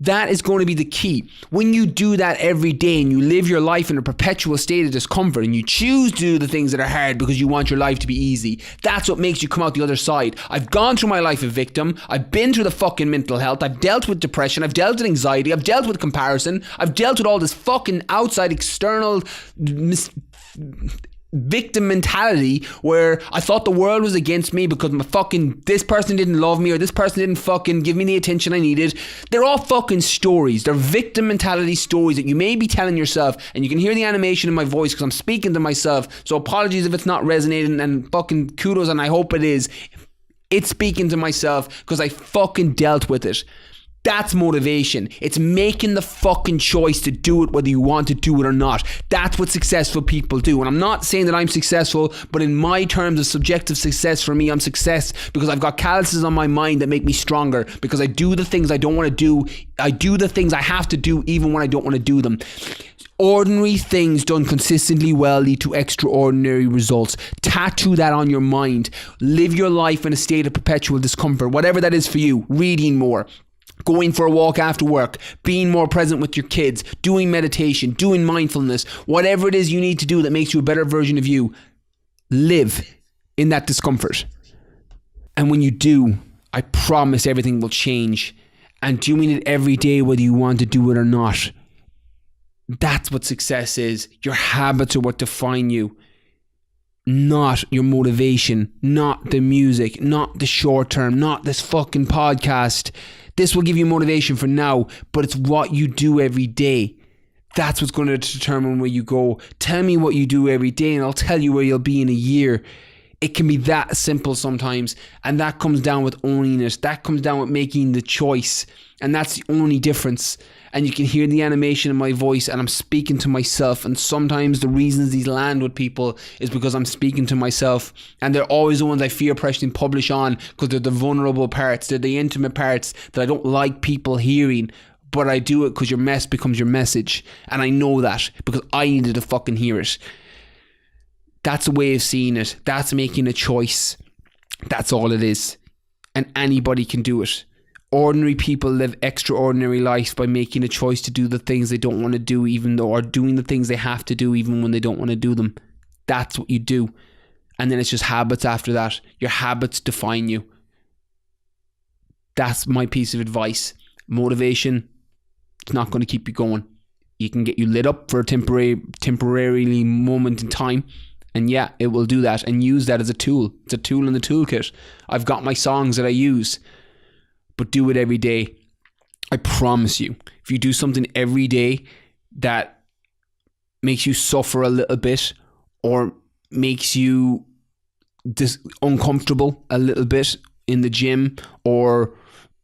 That is going to be the key. When you do that every day and you live your life in a perpetual state of discomfort and you choose to do the things that are hard because you want your life to be easy, that's what makes you come out the other side. I've gone through my life a victim. I've been through the fucking mental health. I've dealt with depression. I've dealt with anxiety. I've dealt with comparison. I've dealt with all this fucking outside external victim mentality where I thought the world was against me because this person didn't love me, or this person didn't fucking give me the attention I needed. They're all fucking stories. They're victim mentality stories that you may be telling yourself, and you can hear the animation in my voice because I'm speaking to myself, so apologies if it's not resonating, and fucking kudos, and I hope it is. It's speaking to myself because I fucking dealt with it. That's motivation. It's making the fucking choice to do it whether you want to do it or not. That's what successful people do. And I'm not saying that I'm successful, but in my terms of subjective success, for me, I'm success because I've got calluses on my mind that make me stronger, because I do the things I don't want to do. I do the things I have to do even when I don't want to do them. Ordinary things done consistently well lead to extraordinary results. Tattoo that on your mind. Live your life in a state of perpetual discomfort, whatever that is for you. Reading more, going for a walk after work, being more present with your kids, doing meditation, doing mindfulness, whatever it is you need to do that makes you a better version of you. Live in that discomfort. And when you do, I promise everything will change. And doing it every day, whether you want to do it or not, that's what success is. Your habits are what define you. Not your motivation, not the music, not the short term, not this fucking podcast. This will give you motivation for now, but it's what you do every day. That's what's going to determine where you go. Tell me what you do every day and I'll tell you where you'll be in a year. It can be that simple sometimes, and that comes down with owning it. That comes down with making the choice, and that's the only difference. And you can hear the animation in my voice, and I'm speaking to myself, and sometimes the reasons these land with people is because I'm speaking to myself, and they're always the ones I fear pressing publish on because they're the vulnerable parts, they're the intimate parts that I don't like people hearing, but I do it because your mess becomes your message, and I know that because I needed to fucking hear it. That's a way of seeing it. That's making a choice. That's all it is. And anybody can do it. Ordinary people live extraordinary lives by making a choice to do the things they don't want to do, or doing the things they have to do even when they don't want to do them. That's what you do. And then it's just habits after that. Your habits define you. That's my piece of advice. Motivation, it's not going to keep you going. You can get you lit up for a temporarily moment in time. And yeah, it will do that, and use that as a tool. It's a tool in the toolkit. I've got my songs that I use, but do it every day. I promise you, if you do something every day that makes you suffer a little bit, or makes you uncomfortable a little bit in the gym, or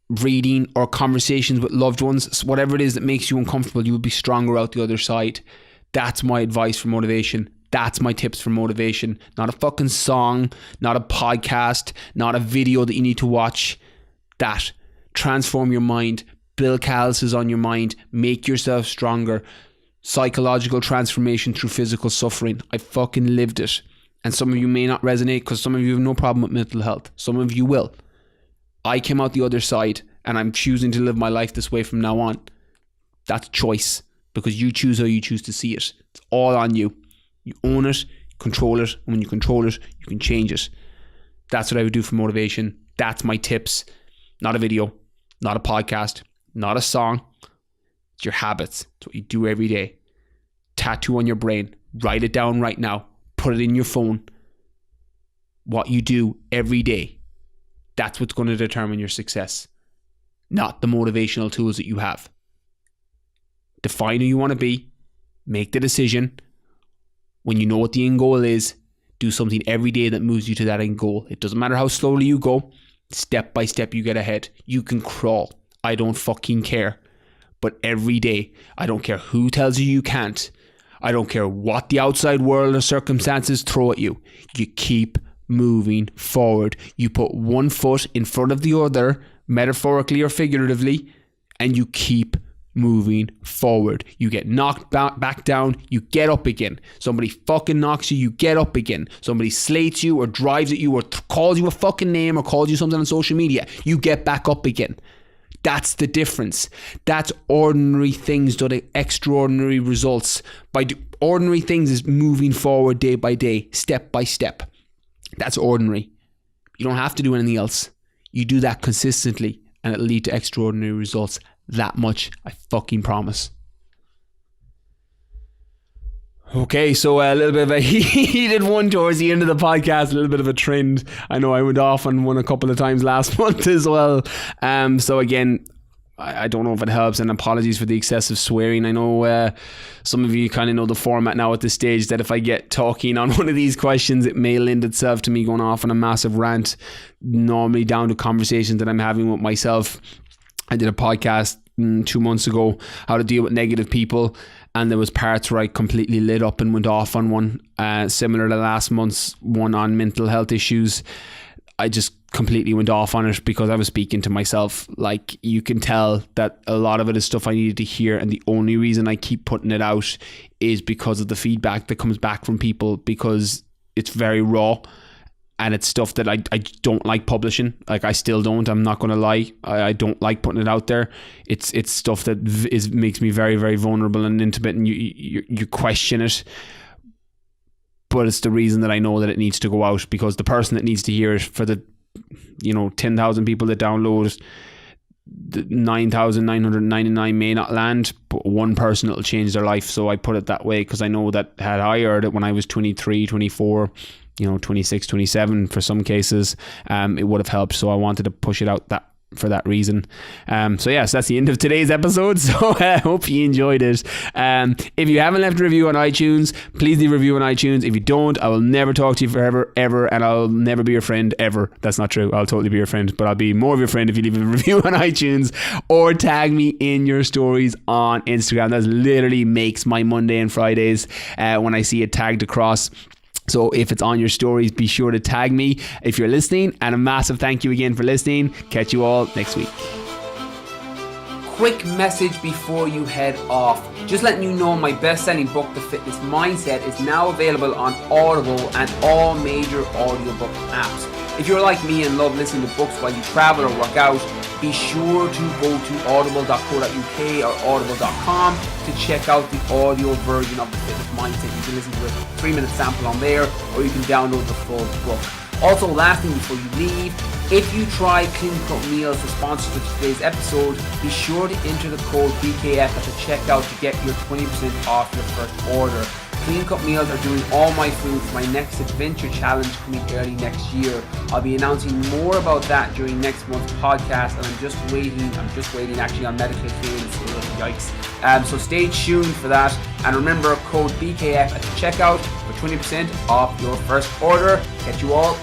reading, or conversations with loved ones, whatever it is that makes you uncomfortable, you will be stronger out the other side. That's my advice for motivation. That's my tips for motivation. Not a fucking song, not a podcast, not a video that you need to watch. That. Transform your mind. Build calluses on your mind. Make yourself stronger. Psychological transformation through physical suffering. I fucking lived it. And some of you may not resonate because some of you have no problem with mental health. Some of you will. I came out the other side and I'm choosing to live my life this way from now on. That's choice because you choose how you choose to see it. It's all on you. You own it, control it, and when you control it, you can change it. That's what I would do for motivation. That's my tips. Not a video, not a podcast, not a song. It's your habits. It's what you do every day. Tattoo on your brain. Write it down right now. Put it in your phone. What you do every day. That's what's going to determine your success. Not the motivational tools that you have. Define who you want to be. Make the decision. When you know what the end goal is, do something every day that moves you to that end goal. It doesn't matter how slowly you go. Step by step you get ahead. You can crawl. I don't fucking care. But every day, I don't care who tells you you can't. I don't care what the outside world or circumstances throw at you. You keep moving forward. You put one foot in front of the other, metaphorically or figuratively, and you keep moving forward. You get knocked back down, you get up again. Somebody fucking knocks you, you get up again. Somebody slates you or drives at you or calls you a fucking name or calls you something on social media, you get back up again. That's the difference. That's ordinary things done extraordinary results. Ordinary things is moving forward day by day, step by step. That's ordinary. You don't have to do anything else. You do that consistently and it'll lead to extraordinary results. That much, I fucking promise. Okay, so a little bit of a heated one towards the end of the podcast, a little bit of a trend. I know I went off on one a couple of times last month as well. So again, I don't know if it helps, and apologies for the excessive swearing. I know some of you kind of know the format now at this stage, that if I get talking on one of these questions, it may lend itself to me going off on a massive rant, normally down to conversations that I'm having with myself. I did a podcast 2 months ago, how to deal with negative people, and there was parts where I completely lit up and went off on one, similar to last month's one on mental health issues. I just completely went off on it because I was speaking to myself. Like, you can tell that a lot of it is stuff I needed to hear, and the only reason I keep putting it out is because of the feedback that comes back from people, because it's very raw. And it's stuff that I don't like publishing. Like, I still don't. I'm not going to lie. I don't like putting it out there. It's stuff that makes me very, very vulnerable and intimate, and you question it. But it's the reason that I know that it needs to go out, because the person that needs to hear it, for the 10,000 people that download, the 9,999 may not land, but one person will change their life. So I put it that way because I know that had I heard it when I was 23, 24, 26, 27 for some cases, it would have helped. So I wanted to push it out for that reason. So that's the end of today's episode. So I hope you enjoyed it. If you haven't left a review on iTunes, please leave a review on iTunes. If you don't, I will never talk to you forever, ever, and I'll never be your friend ever. That's not true. I'll totally be your friend, but I'll be more of your friend if you leave a review on iTunes or tag me in your stories on Instagram. That literally makes my Monday and Fridays when I see it tagged across. So if it's on your stories, be sure to tag me if you're listening. And a massive thank you again for listening. Catch you all next week. Quick message before you head off. Just letting you know my best-selling book, The Fitness Mindset, is now available on Audible and all major audiobook apps. If you're like me and love listening to books while you travel or work out, be sure to go to audible.co.uk or audible.com to check out the audio version of The Fitness Mindset. You can listen to a 3-minute sample on there, or you can download the full book. Also, last thing before you leave, if you try Clean Cut Meals, the sponsor for today's episode, be sure to enter the code BKF at the checkout to get your 20% off your first order. Clean Cut Meals are doing all my food for my next adventure challenge coming early next year. I'll be announcing more about that during next month's podcast, and I'm just waiting actually on medical clearance. Yikes. So stay tuned for that, and remember, code BKF at the checkout for 20% off your first order. Catch you all